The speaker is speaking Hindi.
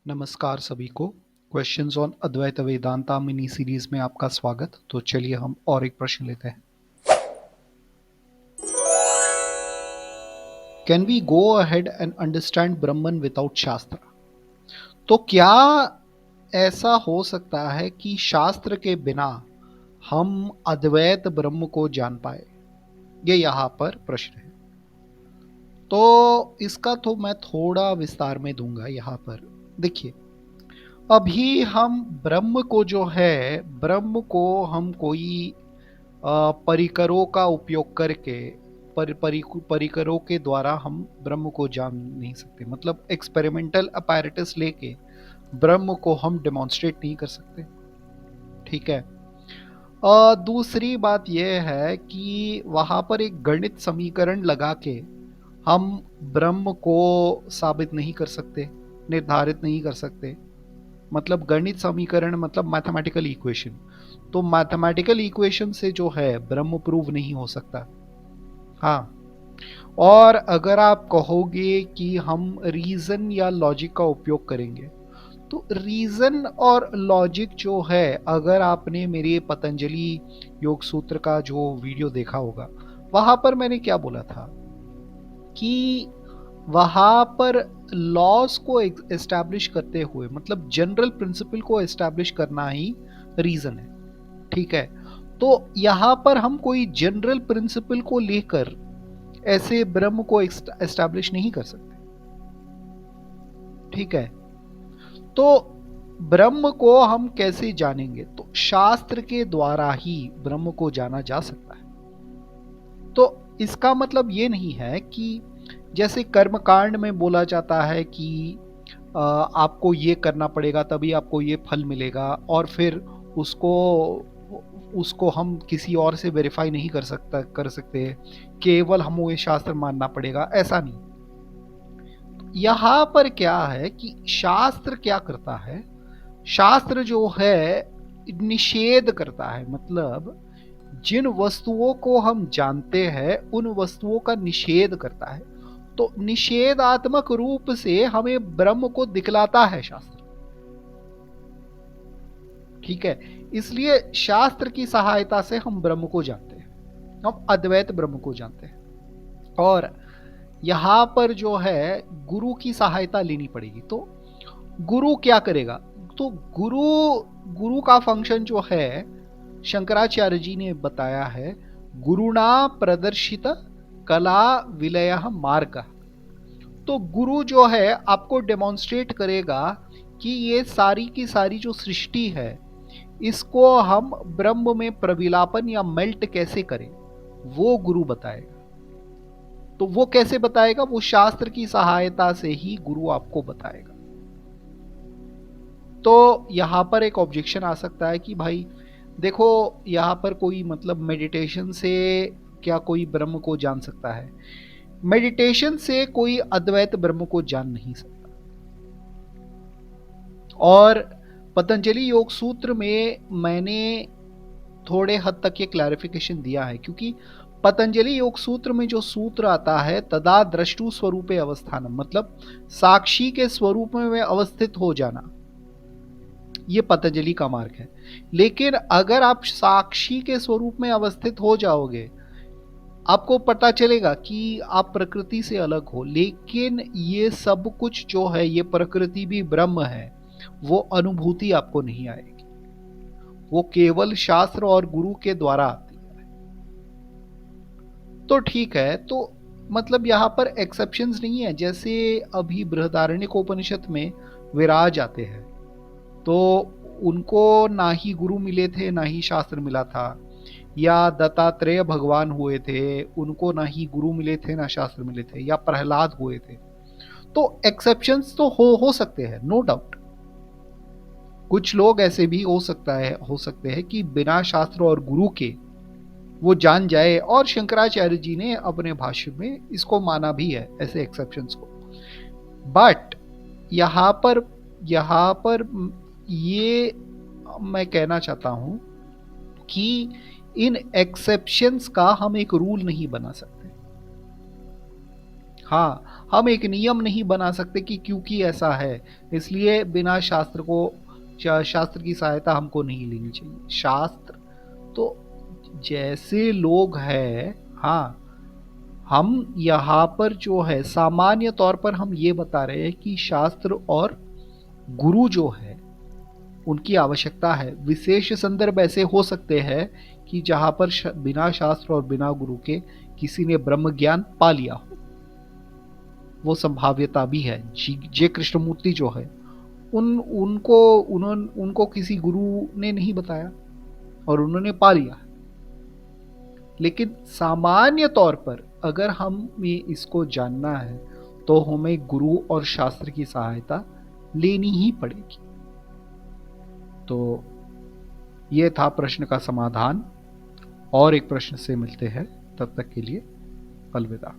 नमस्कार सभी को। Questions on Advaita Vedanta mini series में आपका स्वागत। तो चलिए हम और एक प्रश्न लेते हैं। Can we go ahead and understand Brahman without shastra? तो क्या ऐसा हो सकता है कि शास्त्र के बिना हम अद्वैत ब्रह्म को जान पाए? ये यहाँ पर प्रश्न है। तो इसका तो मैं थोड़ा विस्तार में दूंगा यहाँ पर। देखिए, अभी हम ब्रह्म को जो है, ब्रह्म को हम कोई परिकरों का उपयोग करके परिकरों के द्वारा हम ब्रह्म को जान नहीं सकते। मतलब एक्सपेरिमेंटल अपैरेटस लेके ब्रह्म को हम डेमोन्स्ट्रेट नहीं कर सकते। ठीक है। दूसरी बात यह है कि वहां पर एक गणित समीकरण लगा के हम ब्रह्म को साबित नहीं कर सकते, निर्धारित नहीं कर सकते। मतलब गणित समीकरण मतलब मैथमेटिकल इक्वेशन। तो मैथमेटिकल इक्वेशन से जो है ब्रह्म प्रूव नहीं हो सकता। हाँ। और अगर आप कहोगे कि हम रीजन या लॉजिक का उपयोग करेंगे, तो रीजन और लॉजिक जो है, अगर आपने मेरे पतंजलि योग सूत्र का जो वीडियो देखा होगा, वहां पर मैंने क्या बोला था कि वहां पर लॉस को एस्टैब्लिश करते हुए, मतलब जनरल प्रिंसिपल को एस्टैब्लिश करना ही रीजन है। ठीक है। तो यहां पर हम कोई जनरल प्रिंसिपल को लेकर ऐसे ब्रह्म को एस्टैब्लिश नहीं कर सकते। ठीक है। तो ब्रह्म को हम कैसे जानेंगे? तो शास्त्र के द्वारा ही ब्रह्म को जाना जा सकता है। तो इसका मतलब ये नहीं है कि जैसे कर्मकांड में बोला जाता है कि आपको ये करना पड़ेगा तभी आपको ये फल मिलेगा, और फिर उसको उसको हम किसी और से वेरीफाई नहीं कर सकते, केवल हमें ये शास्त्र मानना पड़ेगा, ऐसा नहीं। यहां पर क्या है कि शास्त्र क्या करता है? शास्त्र जो है निषेध करता है। मतलब जिन वस्तुओं को हम जानते हैं उन वस्तुओं का निषेध करता है। तो निषेधात्मक रूप से हमें ब्रह्म को दिखलाता है शास्त्र। ठीक है। इसलिए शास्त्र की सहायता से हम ब्रह्म को जानते हैं, हम अद्वैत ब्रह्म को जानते हैं। और यहां पर जो है गुरु की सहायता लेनी पड़ेगी। तो गुरु क्या करेगा? तो गुरु गुरु का फंक्शन जो है, शंकराचार्य जी ने बताया है, गुरुणा प्रदर्शित कला विलय मार्ग। तो गुरु जो है आपको डेमोन्स्ट्रेट करेगा कि ये सारी की सारी जो सृष्टि है, इसको हम ब्रह्म में प्रविलापन या मेल्ट कैसे करें, वो गुरु बताएगा। तो वो कैसे बताएगा? वो शास्त्र की सहायता से ही गुरु आपको बताएगा। तो यहां पर एक ऑब्जेक्शन आ सकता है कि भाई देखो, यहां पर कोई मतलब मेडिटेशन से क्या कोई ब्रह्म को जान सकता है? मेडिटेशन से कोई अद्वैत ब्रह्म को जान नहीं सकता। और पतंजलि योग सूत्र में मैंने थोड़े हद तक ये क्लैरिफिकेशन दिया है, क्योंकि पतंजलि योग सूत्र में जो सूत्र आता है, तदा द्रष्टु स्वरूपे अवस्थानम, मतलब साक्षी के स्वरूप में अवस्थित हो जाना, ये पतंजलि का मार्ग है। लेकिन अगर आप साक्षी के स्वरूप में अवस्थित हो जाओगे, आपको पता चलेगा कि आप प्रकृति से अलग हो, लेकिन ये सब कुछ जो है, ये प्रकृति भी ब्रह्म है, वो अनुभूति आपको नहीं आएगी। वो केवल शास्त्र और गुरु के द्वारा आती है। तो ठीक है। तो मतलब यहां पर एक्सेप्शंस नहीं है। जैसे अभी बृहदारण्यक उपनिषद में विराज आते हैं, तो उनको ना ही गुरु मिले थे ना ही शास्त्र मिला था। या दत्तात्रेय भगवान हुए थे, उनको ना ही गुरु मिले थे ना शास्त्र मिले थे। या प्रहलाद हुए थे। तो एक्सेप्शंस तो हो सकते हैं, नो डाउट। कुछ लोग ऐसे भी हो सकते हैं कि बिना शास्त्र और गुरु के वो जान जाए, और शंकराचार्य जी ने अपने भाष्य में इसको माना भी है, ऐसे एक्सेप्शंस को। बट यहां पर ये मैं कहना चाहता हूं कि इन एक्सेप्शंस का हम एक रूल नहीं बना सकते। हाँ, हम एक नियम नहीं बना सकते कि क्योंकि ऐसा है, इसलिए बिना शास्त्र की सहायता हमको नहीं लेनी चाहिए। शास्त्र तो जैसे लोग हैं, हाँ, हम यहाँ पर जो है सामान्य तौर पर हम ये बता रहे हैं कि शास्त्र और गुरु जो है उनकी आवश्यकता है। विशेष संदर्भ ऐसे हो सकते हैं कि जहाँ पर बिना शास्त्र और बिना गुरु के किसी ने ब्रह्म ज्ञान पा लिया हो, वो संभाव्यता भी है। जे कृष्णमूर्ति जो है उनको किसी गुरु ने नहीं बताया और उन्होंने पा लिया। लेकिन सामान्य तौर पर अगर हमें इसको जानना है तो हमें गुरु और शास्त्र की सहायता लेनी ही पड़ेगी। तो ये था प्रश्न का समाधान। और एक प्रश्न से मिलते हैं, तब तक के लिए अलविदा।